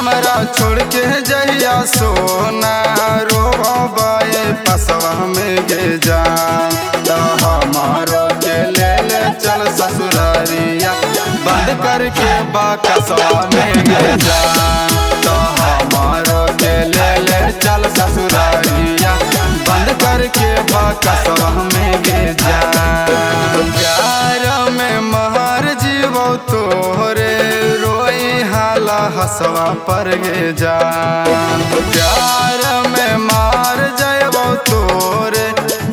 हमरा छोड़ के जइया सोना रोबाए पसवा में गे जा तो हमारो के ले ले चल ससुरारिया बंद करके बाकसवा में गे जा तो हमारो के ले ले चल ससुरारिया बंद करके बाकसवा में गे जा। प्यार में महर जीवो तोहरे रोई हाला हसवा पर गे जा प्यार में मार जयबो तोरे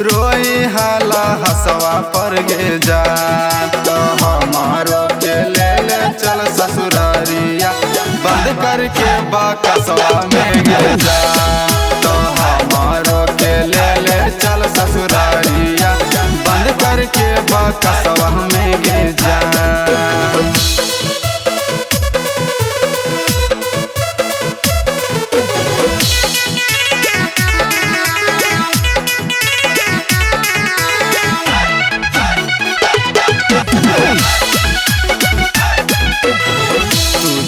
रोई हाला हसवा पर गे जा तो हमारो के ले ले चल ससुरारिया बंद करके बाकसवा में गे जा तो हमारो के ले ले चल ससुरारिया बंद करके बाकसवा में गे जा।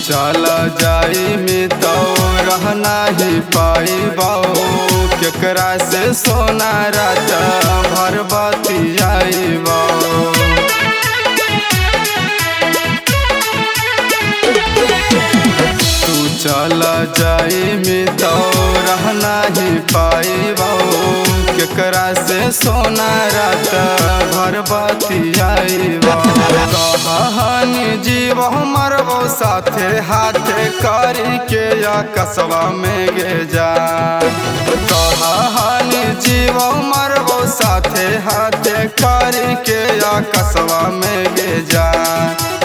चला जाई में तो रहना ही पाई बाओ केकरा से सोना रात भर बतियाई बाओ तू चला जाई में तो रहना ही पाई बाओ केकरा से सोना रात भर बतियाई बाओ कहानी जीव मरबो साथे हाथे करी के या कसवा में गे जा कहानी जीव मरबो साथे हाथे करी के या कसवा में गे जा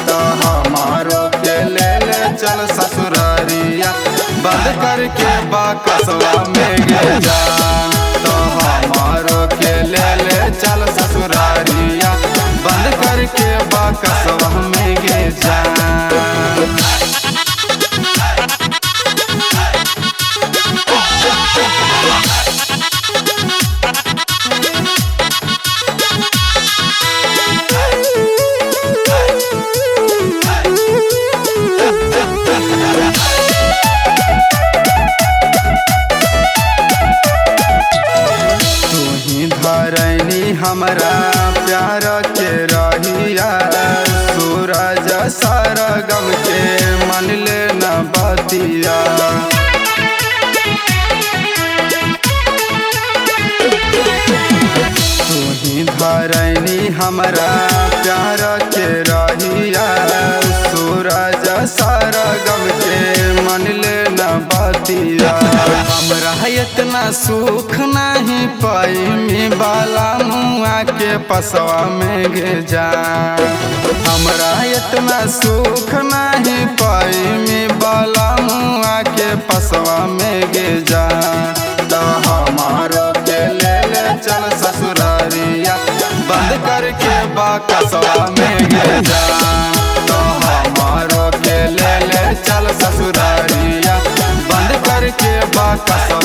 तो हमारो के ले ले चल ससुरारिया बंद करके बाकसवा में गे जा तो हमारो के ले ले चल ससुरारिया बंद करके बाकसवा में गे जा। धरनी हमरा प्यार के रहिया सूरज सरगम के मन ले न बतिया तू धरनी हमरा प्यार के रहिया सूरज सरगम के मन ले न बतिया हमरा इतना सुख नहीं पाई में बाला मुआ के पसवा में गे जा हमरा इतना सुख नहीं पाई में बाला मुआ के पसवा में गे जा तो हमारो के ले ले चल ससुरारिया बंद करके बाकसवा में गे जा तो हमारो के ले ले चल ससुरारिया बंद करके बाकसवा